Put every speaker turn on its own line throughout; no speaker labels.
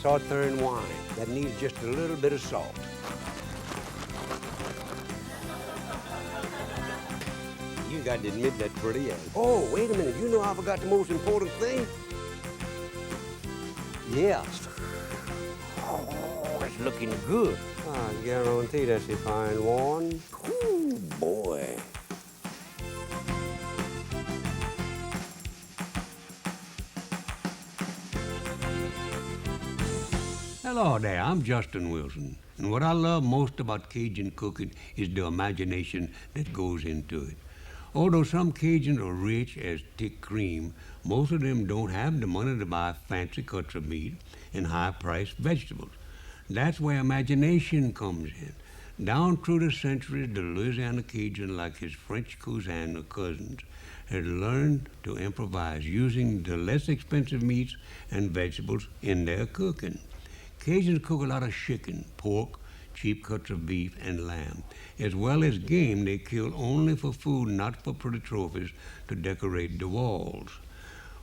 Southern wine that needs just a little bit of salt. You got to admit that's pretty, yeah. Oh, wait a minute. You know I forgot the most important thing? Yes. Oh, it's looking good. I guarantee that's a fine one. Ooh, boy. Hello there, I'm Justin Wilson. And what I love most about Cajun cooking is the imagination that goes into it. Although some Cajuns are rich as thick cream, most of them don't have the money to buy fancy cuts of meat and high-priced vegetables. That's where imagination comes in. Down through the centuries, the Louisiana Cajun, like his French cousin or cousins, had learned to improvise using the less expensive meats and vegetables in their cooking. Cajuns cook a lot of chicken, pork, cheap cuts of beef, and lamb, as well as game they kill only for food, not for pretty trophies to decorate the walls.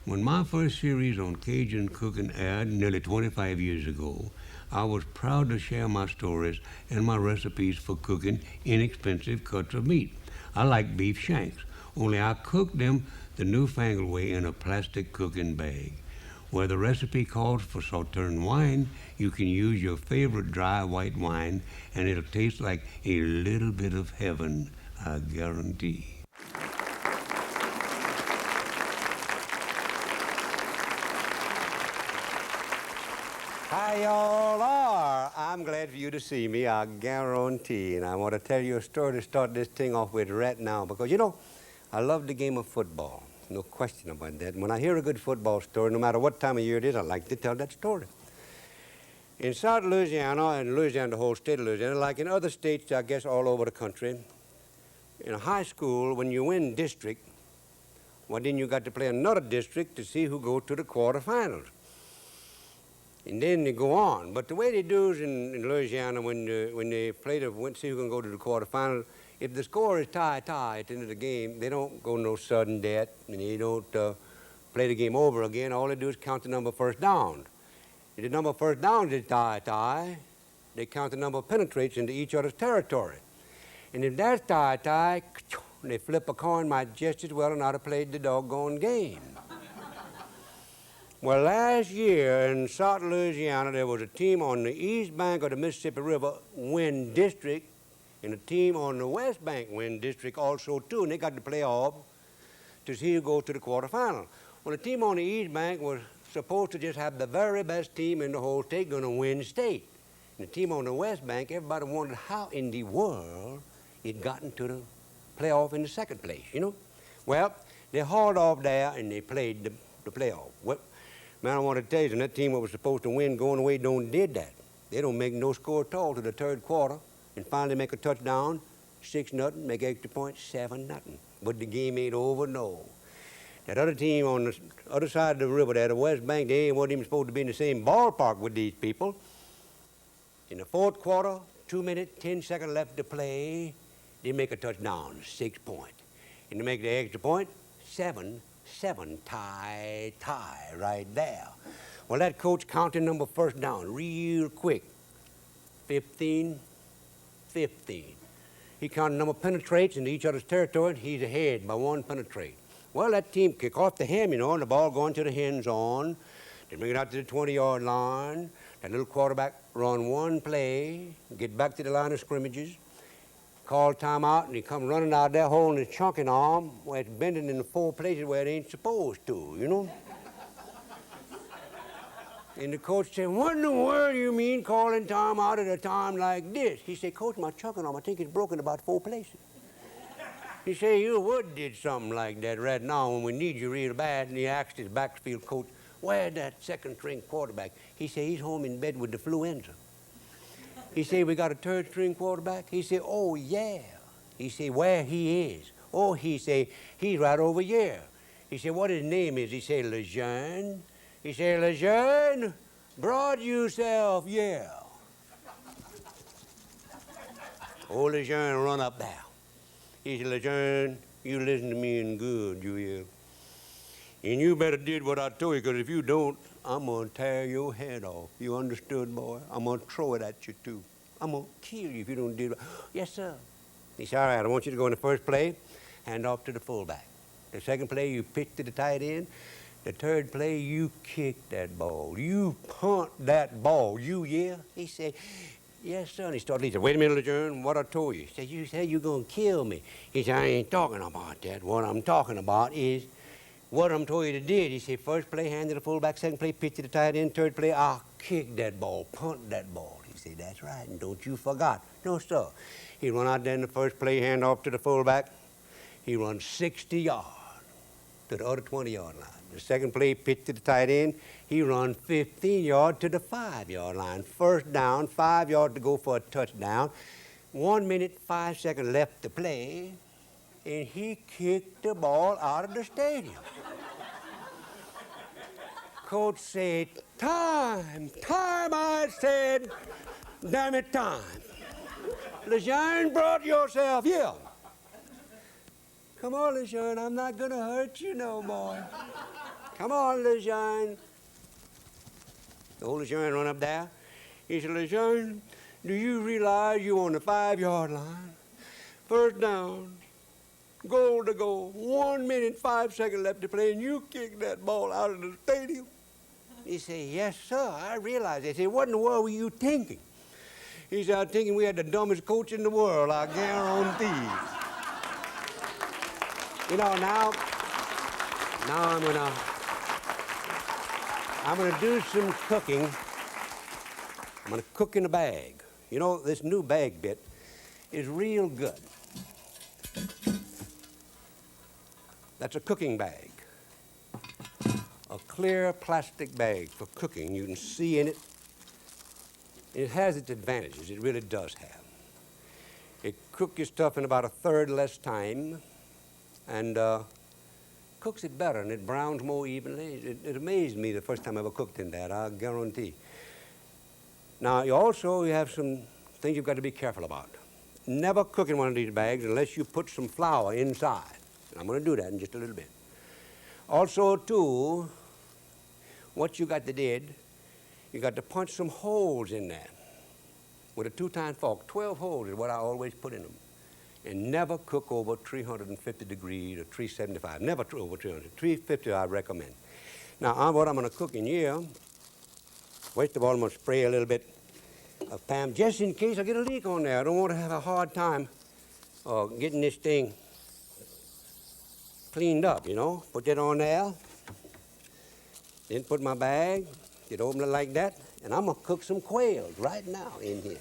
When my first series on Cajun cooking aired nearly 25 years ago, I was proud to share my stories and my recipes for cooking inexpensive cuts of meat. I like beef shanks, only I cook them the newfangled way in a plastic cooking bag. Where the recipe calls for Sauternes wine, you can use your favorite dry white wine and it'll taste like a little bit of heaven, I guarantee. Hi, y'all are. I'm glad for you to see me, I guarantee. And I want to tell you a story to start this thing off with right now because, you know, I love the game of football. No question about that. When I hear a good football story, no matter what time of year it is, I like to tell that story. In South Louisiana, and Louisiana, the whole state of Louisiana, like in other states, I guess all over the country, in a high school, when you win district, well, then you got to play another district to see who goes to the quarterfinals. And then they go on. But the way they do is in Louisiana, when they play see who can go to the quarterfinals, if the score is tie at the end of the game, they don't go no sudden death, and they don't play the game over again. All they do is count the number of first downs. If the number of first downs is tie, they count the number of penetrates into each other's territory. And if that's tie, they flip a coin might just as well and not have played the doggone game. Well, last year in South Louisiana, there was a team on the east bank of the Mississippi River, Win District, and a team on the West Bank Win District also, too, and they got to play off to see who goes to the quarterfinal. Well, the team on the East Bank was supposed to just have the very best team in the whole state going to win state. And the team on the West Bank, everybody wondered how in the world it gotten to the playoff in the second place, you know? Well, they hauled off there and they played the playoff. Well, man, I want to tell you, that team that was supposed to win going away don't did that. They don't make no score at all to the third quarter. And finally make a touchdown, 6-0, make extra points, 7-0. But the game ain't over, no. That other team on the other side of the river there, the West Bank, they wasn't even supposed to be in the same ballpark with these people. In the fourth quarter, 2 minutes, 10 seconds left to play, they make a touchdown, 6 points. And to make the extra point, 7, tie right there. Well, that coach counted number first down real quick, 15. He counted the number of penetrates into each other's territory, and he's ahead by 1 penetrate. Well, that team kick off the ham, you know, and the ball going to the end zone. They bring it out to the 20-yard line. That little quarterback run 1 play, get back to the line of scrimmages, call timeout, and he come running out there holding his chunking arm where it's bending in the 4 places where it ain't supposed to, you know. And the coach said, what in the world you mean calling time out at a time like this? He said, Coach, my chucking arm, I think it's broken about 4 places. He said, you would did something like that right now when we need you real bad. And he asked his backfield coach, where's that second-string quarterback? He said, he's home in bed with the fluenza. He said, we got a third-string quarterback? He said, oh, yeah. He said, where he is? Oh, he said, he's right over here. He said, what his name is? He said, Lejeune. He said, Lejeune, broad yourself, yeah. Old Lejeune run up there. He said, Lejeune, you listen to me and good, you hear? And you better did what I told you, because if you don't, I'm going to tear your head off. You understood, boy? I'm going to throw it at you, too. I'm going to kill you if you don't do it. Yes, sir. He said, all right, I want you to go in the first play, hand off to the fullback. The second play, you pitch to the tight end. The third play, you kick that ball. You punt that ball. Yeah? He said, yes, sir. And he started, he said, wait a minute, LeJeune, what I told you. He said, you said you're going to kill me. He said, I ain't talking about that. What I'm talking about is what I'm told you to do. He said, first play, hand to the fullback. Second play, pitch to the tight end. Third play, I'll kick that ball, punt that ball. He said, that's right, and don't you forget. No, sir. He run out there in the first play, hand off to the fullback. He runs 60 yards to the other 20-yard line. The second play, pitch to the tight end. He runs 15 yards to the 5-yard line. First down, 5 yards to go for a touchdown. 1 minute, 5 seconds left to play, and he kicked the ball out of the stadium. Coach said, time, I said, damn it, time. LeJeune, brought yourself here. Come on, LeJeune, I'm not going to hurt you no more. Come on, LeJeune. The old LeJeune run up there. He said, LeJeune, do you realize you're on the 5-yard line? First down, goal to go. 1 minute, 5 seconds left to play, and you kicked that ball out of the stadium. He said, yes, sir, I realize. They said, what in the world were you thinking? He said, I was thinking we had the dumbest coach in the world, I guarantee. You know, now I'm gonna do some cooking. I'm gonna cook in a bag. You know, this new bag bit is real good. That's a cooking bag. A clear plastic bag for cooking. You can see in it. It has its advantages. It really does have. It cooks your stuff in about a third less time, and cooks it better, and it browns more evenly. It amazed me the first time I ever cooked in that, I guarantee. Now, you have some things you've got to be careful about. Never cook in one of these bags unless you put some flour inside. And I'm going to do that in just a little bit. Also, too, what you got to do, you got to punch some holes in there with a 2-time fork. 12 holes is what I always put in them. And never cook over 350 degrees or 375. Never over 300. 350 I recommend. Now, what I'm going to cook in here, first of all, I'm going to spray a little bit of Pam, just in case I get a leak on there. I don't want to have a hard time getting this thing cleaned up, you know. Put that on there. Then put my bag, get open it like that, and I'm going to cook some quails right now in here.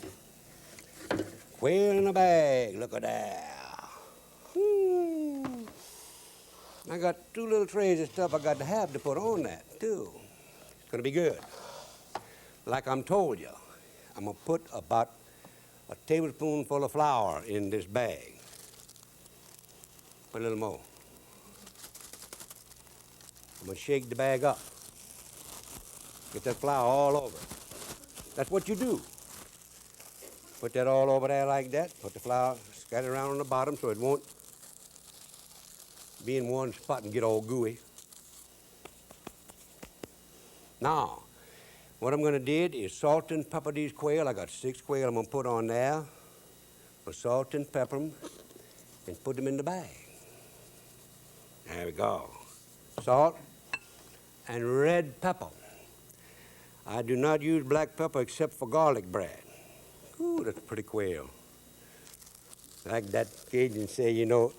Quail in a bag, look at that. I got 2 little trays of stuff I got to have to put on that, too. It's going to be good. Like I'm told you, I'm going to put about a tablespoonful of flour in this bag. Put a little more. I'm going to shake the bag up. Get that flour all over. That's what you do. Put that all over there like that. Put the flour scattered around on the bottom so it won't be in one spot and get all gooey. Now, what I'm going to do is salt and pepper these quail. I got 6 quail I'm going to put on there. I'll salt and pepper them and put them in the bag. There we go. Salt and red pepper. I do not use black pepper except for garlic bread. Ooh, that's a pretty quail. Like that Cajun say, you know,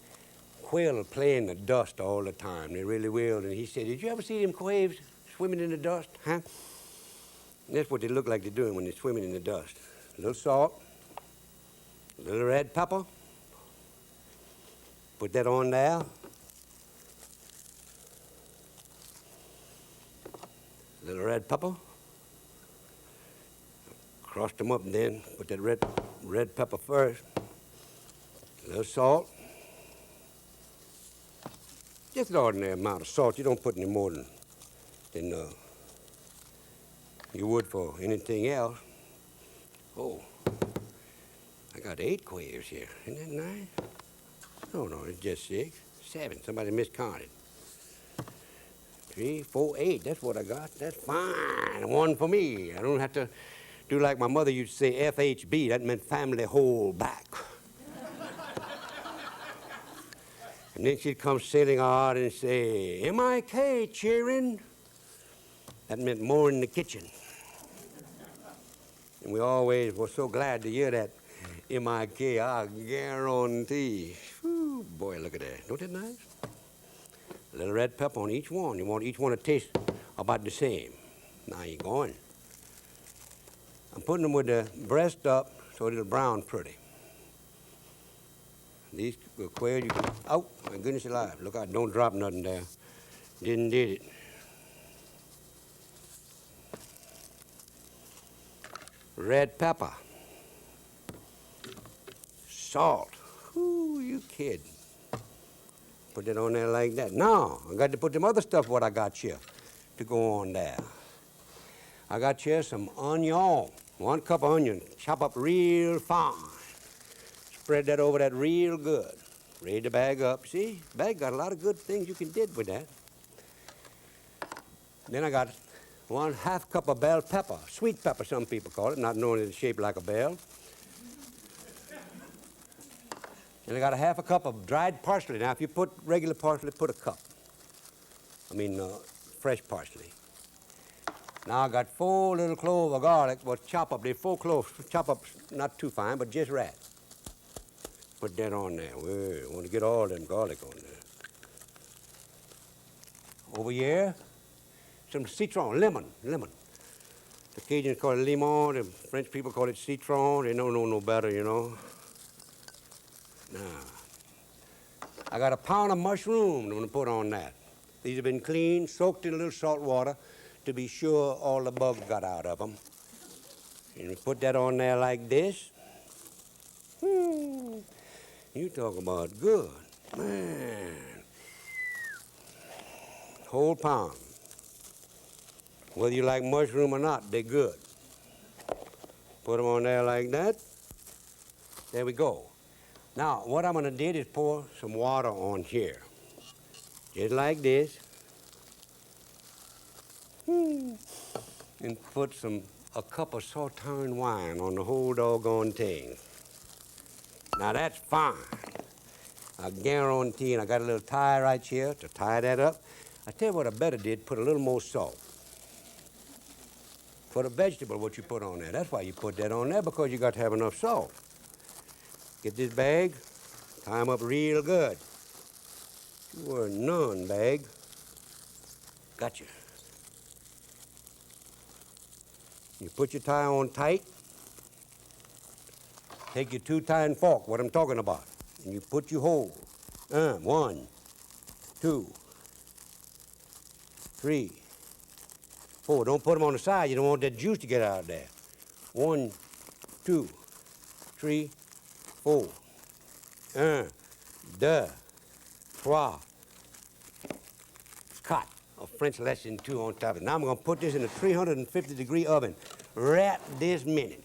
quail will play in the dust all the time. They really will. And he said, did you ever see them quails swimming in the dust? Huh? And that's what they look like they're doing when they're swimming in the dust. A little salt, a little red pepper. Put that on there. A little red pepper. Cross them up and then put that red pepper first. A little salt. Just an ordinary amount of salt. You don't put any more than you would for anything else. Oh, I got 8 quails here. Isn't that nice? Oh, no, it's just 6. 7. Somebody miscounted.
3, 4, 8. That's what I got. That's fine. One for me. I don't have to do like my mother used to say, FHB. That meant family whole back. And then she'd come sailing out and say, M-I-K, cheering. That meant more in the kitchen. And we always were so glad to hear that M-I-K, I guarantee. Whew, boy, look at that. Don't that nice? A little red pepper on each one. You want each one to taste about the same. Now you're going. I'm putting them with the breast up so it'll brown pretty. These quail, you can, oh, my goodness alive. Look out, don't drop nothing there. Did it. Red pepper. Salt. Whoo, you kidding. Put it on there like that. Now, I got to put them other stuff what I got here to go on there. I got here some onion. 1 cup of onion, chop up real fine. Spread that over that real good. Raise the bag up. See, bag got a lot of good things you can did with that. Then I got 1/2 cup of bell pepper, sweet pepper some people call it, not knowing it's shaped like a bell. And I got 1/2 cup of dried parsley. Now, if you put regular parsley, put a cup. Fresh parsley. Now I got 4 little cloves of garlic, but chop up. They're 4 cloves, chop up not too fine, but just right. Put that on there. We want to get all that garlic on there. Over here, some citron, lemon. The Cajuns call it limon, the French people call it citron. They don't know no better, you know. Now, I got 1 pound of mushroom I'm going to put on that. These have been cleaned, soaked in a little salt water to be sure all the bugs got out of them. And we put that on there like this. You talk about good. Man. Whole pound. Whether you like mushroom or not, they're good. Put them on there like that. There we go. Now, what I'm going to do is pour some water on here. Just like this. And put a cup of Sauternes wine on the whole doggone thing. Now, that's fine. I guarantee, and I got a little tie right here to tie that up. I tell you what I better did, put a little more salt. For the vegetable, what you put on there. That's why you put that on there, because you got to have enough salt. Get this bag, tie them up real good. You were none, bag. Gotcha. You put your tie on tight. Take your 2-tine fork, what I'm talking about, and you put your hole. 1, 2, 3, 4. Don't put them on the side. You don't want that juice to get out of there. 1, 2, 3, 4. 1, 2, 3. Cut. A French lesson 2 on top of it. Now I'm going to put this in a 350-degree oven right this minute.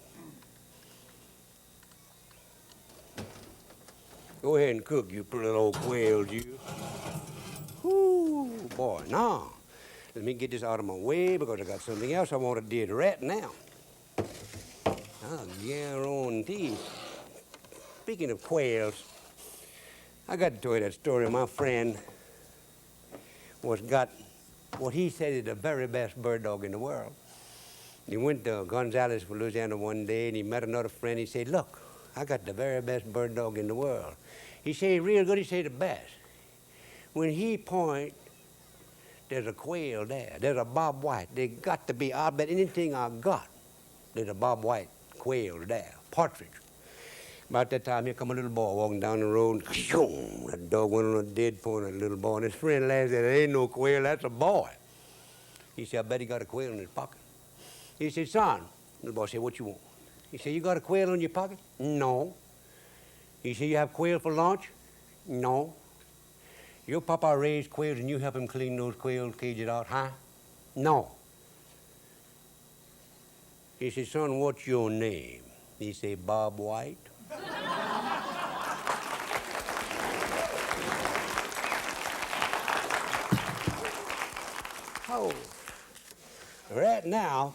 Go ahead and cook, you pretty little old quails, you. Whoo, boy. Now, let me get this out of my way because I got something else I want to do right now. I guarantee. Speaking of quails, I got to tell you that story. My friend got what he said is the very best bird dog in the world. He went to Gonzales, Louisiana one day, and he met another friend. He said, look, I got the very best bird dog in the world. He said, real good. He said, the best. When he point, there's a quail there. There's a bob white. They got to be, I bet anything I got, there's a bob white quail there, partridge. About that time, here come a little boy walking down the road. That dog went on a dead point, that little boy. And his friend laughed and said, there ain't no quail, that's a boy. He said, I bet he got a quail in his pocket. He said, son. The boy said, what you want? He said, you got a quail in your pocket? No. He said, you have quail for lunch? No. Your papa raised quails and you help him clean those quail cages out, huh? No. He said, son, what's your name? He said, Bob White. Oh, right now,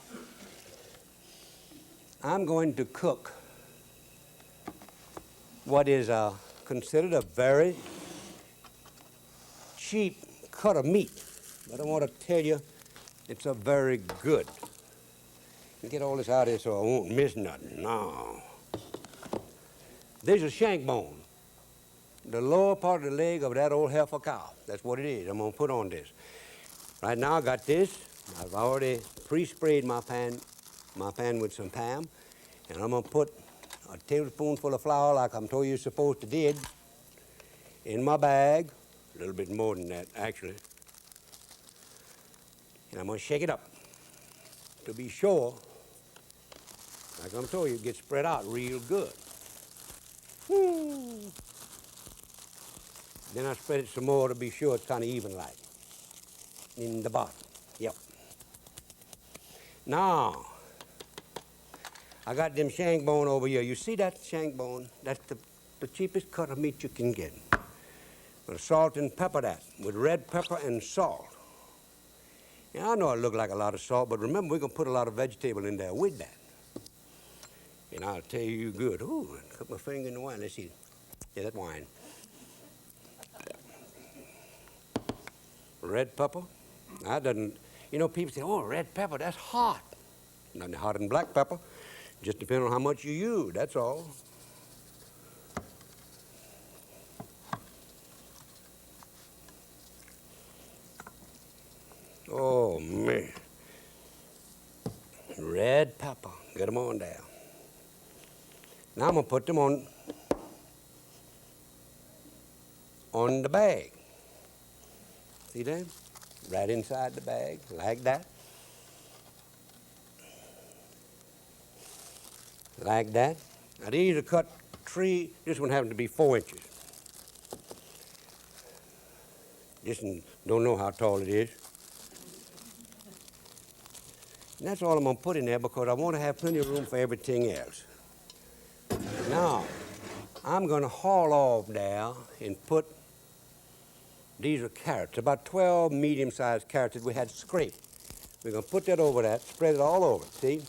I'm going to cook what is considered a very cheap cut of meat. But I want to tell you, it's a very good. Get all this out of here so I won't miss nothing. No. This is shank bone, the lower part of the leg of that old heifer cow. That's what it is. I'm going to put on this. Right now I got this. I've already pre-sprayed my pan with some Pam, and I'm going to put a tablespoonful of flour like I'm told you're supposed to did in my bag. A little bit more than that, actually. And I'm going to shake it up to be sure, like I'm told you, it gets spread out real good. Then I spread it some more to be sure it's kind of even like in the bottom. Yep. Now, I got them shank bone over here. You see that shank bone? That's the cheapest cut of meat you can get. With salt and pepper that, with red pepper and salt. Now, I know it look like a lot of salt, but remember, we're going to put a lot of vegetable in there with that. And I'll tell you good. Ooh, put my finger in the wine. Let's see. Yeah, that wine. Red pepper. That doesn't, you know, people say, oh, red pepper, that's hot. Nothing hotter than black pepper. Just depends on how much you use, that's all. Oh, man. Red pepper. Get them on there. Now I'm going to put them on the bag. See that? Right inside the bag, like that. Like that. Now these are cut 3, this one happened to be 4 inches. Just don't know how tall it is. And that's all I'm going to put in there because I want to have plenty of room for everything else. Now, I'm going to haul off there and put, these are carrots, about 12 medium-sized carrots that we had scraped. We're going to put that over that, spread it all over, see?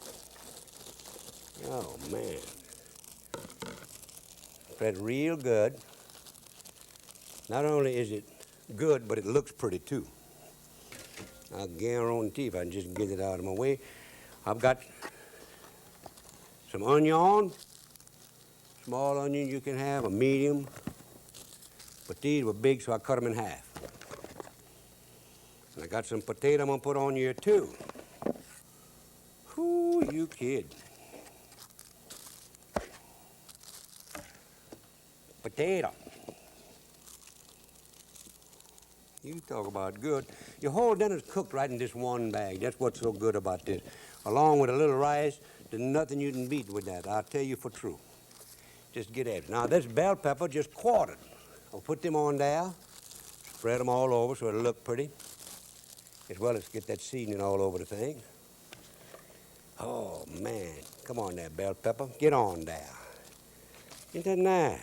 Oh, man. Spread real good. Not only is it good, but it looks pretty, too. I guarantee if I can just get it out of my way. I've got some onion, small onion you can have, a medium. But these were big, so I cut them in half. And I got some potato I'm going to put on here, too. Whoo, you kid. Potato. You talk about good. Your whole dinner's cooked right in this one bag. That's what's so good about this. Along with a little rice, there's nothing you can beat with that. I'll tell you for true. Just get at it. Now, this bell pepper just quartered. I'll put them on there, spread them all over so it'll look pretty, as well as get that seasoning all over the thing. Oh, man. Come on there, bell pepper. Get on there. Isn't that nice?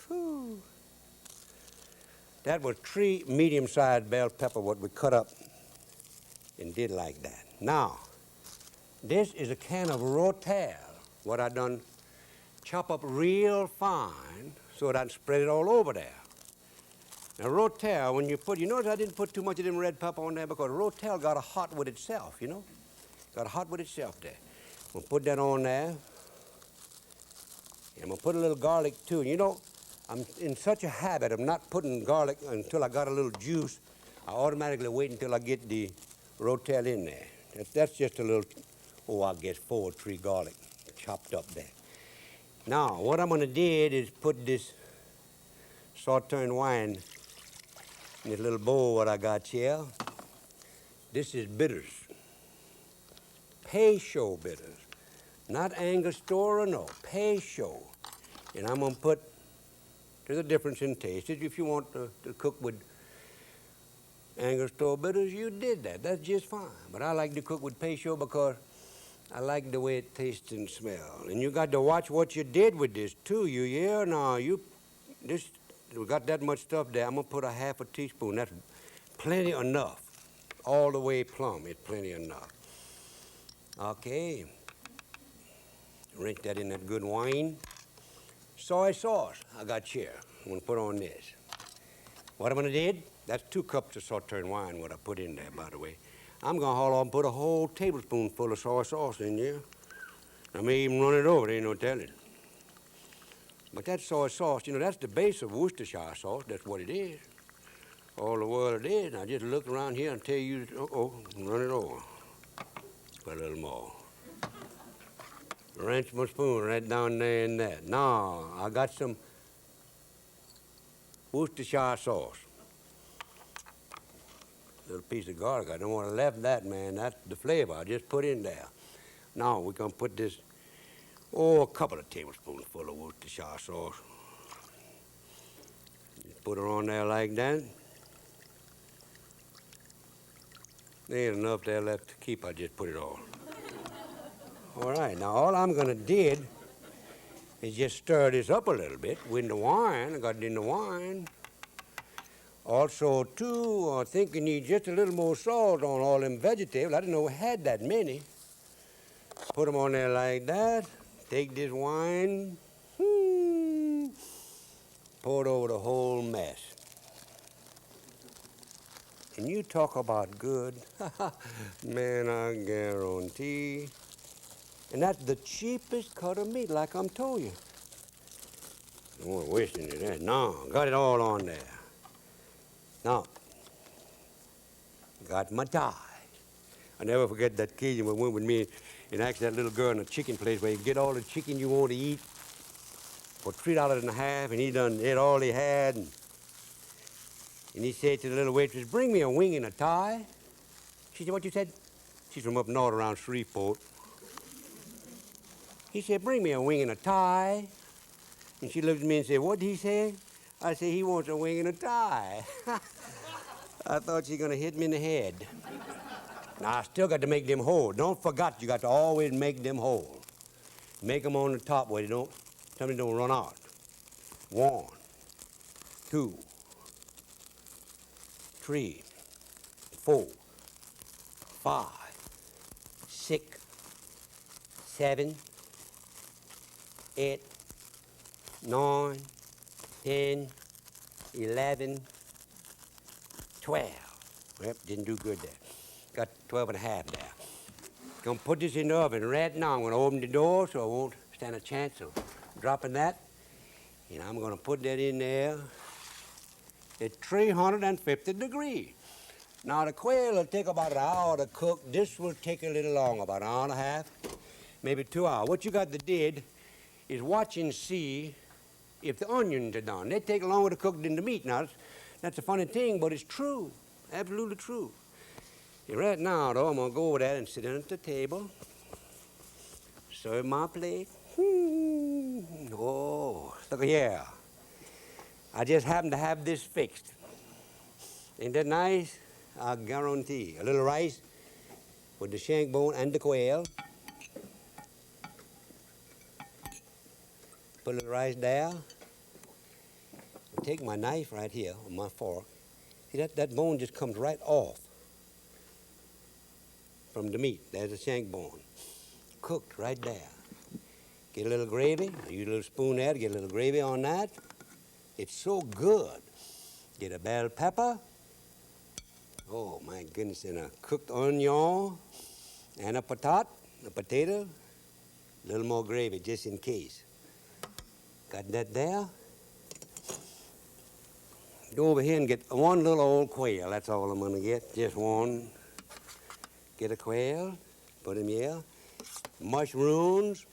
Whew. That was 3 medium-sized bell pepper what we cut up and did like that. Now, this is a can of rotel, what I done chop up real fine so that I can spread it all over there. Now, rotel, when you put, you notice I didn't put too much of them red pepper on there because rotel got a hot with itself, you know? Got a hot with itself there. We'll put that on there. And we'll put a little garlic, too. You know, I'm in such a habit of not putting garlic until I got a little juice. I automatically wait until I get the rotel in there. That's just a little, oh, I guess 4 or 3 garlic chopped up there. Now, what I'm going to do is put this sauteing wine in this little bowl what I got here. This is bitters. Peychaud bitters. Not Angostura, no. Peychaud. And I'm going to put, there's a difference in taste. If you want to cook with Angostura bitters, you did that. That's just fine. But I like to cook with Peychaud because I like the way it tastes and smells. And you got to watch what you did with this, too. You hear? Now, we got that much stuff there. I'm going to put a half a teaspoon. That's plenty enough. all the way plumb. It's plenty enough. Okay. Rinse that in that good wine. Soy sauce, I got here. I'm gonna put on this. What I'm gonna do, that's 2 cups of Sauterne wine, what I put in there, by the way. I'm gonna haul off and put a whole tablespoonful of soy sauce in there. I may even run it over, there ain't no telling. But that soy sauce, you know, that's the base of Worcestershire sauce. That's what it is. All the world it is. Now just look around here and tell you, run it over. Put a little more. Wrench my spoon right down there in that. Now, I got some Worcestershire sauce. Little piece of garlic. I don't want to left that, man. That's the flavor I just put in there. Now, we're going to put this, a couple of tablespoons full of Worcestershire sauce. Just put her on there like that. There ain't enough there left to keep. I just put it all. All right, now all I'm gonna do is just stir this up a little bit with the wine. I got it in the wine. Also, too, I think you need just a little more salt on all them vegetables. I didn't know we had that many. Put them on there like that. Take this wine, pour it over the whole mess. And you talk about good, man, I guarantee. And that's the cheapest cut of meat, like I'm told you. Don't want to waste any of that. No, got it all on there. Now, got my tie. I never forget that Cajun who went with me and asked that little girl in a chicken place where you get all the chicken you want to eat for $3.50, and he done ate all he had. And he said to the little waitress, "Bring me a wing and a tie." She said, "What you said?" She's from up north around Shreveport. He said, "Bring me a wing and a tie." And she looked at me and said, "What did he say?" I said, "He wants a wing and a tie." I thought she was going to hit me in the head. Now, I still got to make them whole. Don't forget, you got to always make them whole. Make them on the top where something don't run out. 1, 2, 3, 4, 5, 6, 7, 8, 9, 10, 11, 12. Yep, didn't do good there. Got 12 and a half there. Gonna put this in the oven right now. I'm gonna open the door so I won't stand a chance of dropping that. And I'm gonna put that in there at 350 degrees. Now the quail will take about an hour to cook. This will take a little longer, about an hour and a half, maybe 2 hours. What you got to do is watch and see if the onions are done. They take longer to cook than the meat. Now, that's a funny thing, but it's true. Absolutely true. And right now, though, I'm going to go over there and sit down at the table, serve my plate. Oh, look here. I just happen to have this fixed. Ain't that nice? I guarantee. A little rice with the shank bone and the quail. Put a little rice there. Take my knife right here, or my fork. See, that bone just comes right off from the meat. There's a shank bone. Cooked right there. Get a little gravy. Use a little spoon there to get a little gravy on that. It's so good. Get a bell pepper. Oh, my goodness. And a cooked onion. And a potato. A little more gravy just in case. Got that there. Go over here and get one little old quail. That's all I'm going to get. Just one. Get a quail. Put him here. Mushrooms.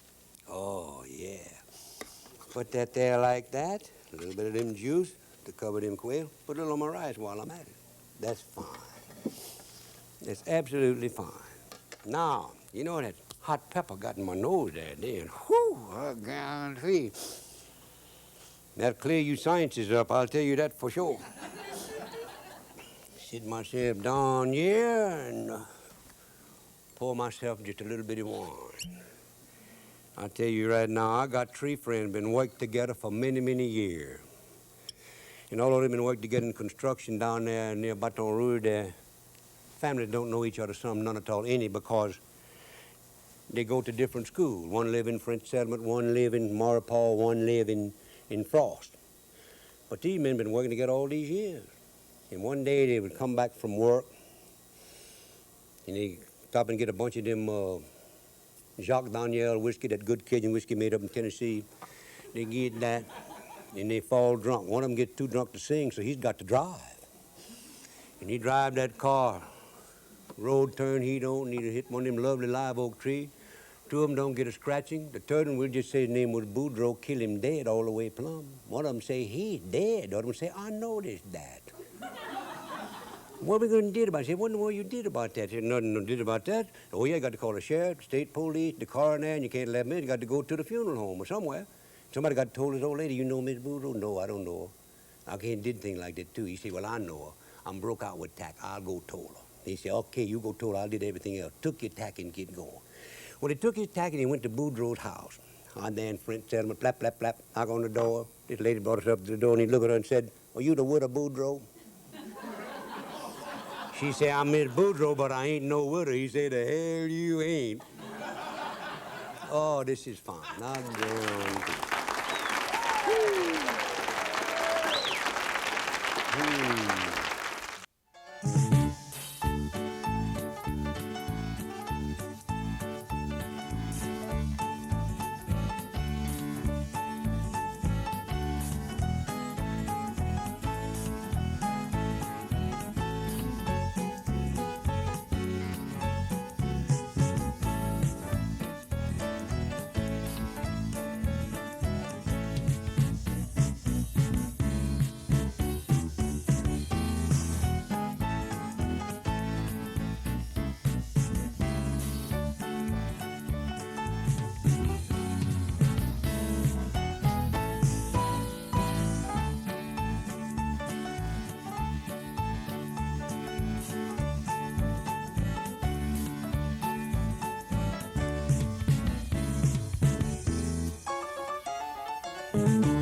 Oh, yeah. Put that there like that. A little bit of them juice to cover them quail. Put a little on my rice while I'm at it. That's fine. That's absolutely fine. Now, you know that hot pepper got in my nose there, then. Whew, I guarantee. That'll clear you sciences up, I'll tell you that for sure. Sit myself down here and pour myself just a little bit of wine. I tell you right now, I got 3 friends been working together for many, many years. And all of them been working together in construction down there near Baton Rouge there. families don't know each other, some none at all, any, because they go to different schools. One live in French Settlement, one live in Maurepas, one live in Frost. But these men been working together all these years. And one day they would come back from work, and they stop and get a bunch of them Jacques Daniel whiskey, that good Cajun whiskey made up in Tennessee. They get that, and they fall drunk. One of them gets too drunk to sing, so he's got to drive. And he drive that car. Road turn he don't, need to hit one of them lovely live oak trees. Two of them don't get a scratching. The third one, we'll just say his name was Boudreaux, kill him dead all the way plumb. One of them say, he's dead. The other one say, I noticed that. What are we going to do about it? I said, what in the world you did about that? I said, nothing did about that. Oh, yeah, you got to call the sheriff, the state police, the coroner, and you can't let them in. You got to go to the funeral home or somewhere. Somebody got told this old lady, you know Miss Boudreaux? No, I don't know her. I can't did things like that, too. He said, well, I know her. I'm broke out with tack. I'll go told her. He said, okay, you go told her. I did everything else. Took your tack and get going. Well, he took his tack and he went to Boudreaux's house. On there in French Settlement, flap, flap, flap, knock on the door. This lady brought us up to the door and he looked at her and said, are you the widow Boudreaux? She said, I'm Miss Boudreaux, but I ain't no widow. He said, the hell you ain't. Oh, this is fun. Not guaranteed.
Mm-hmm.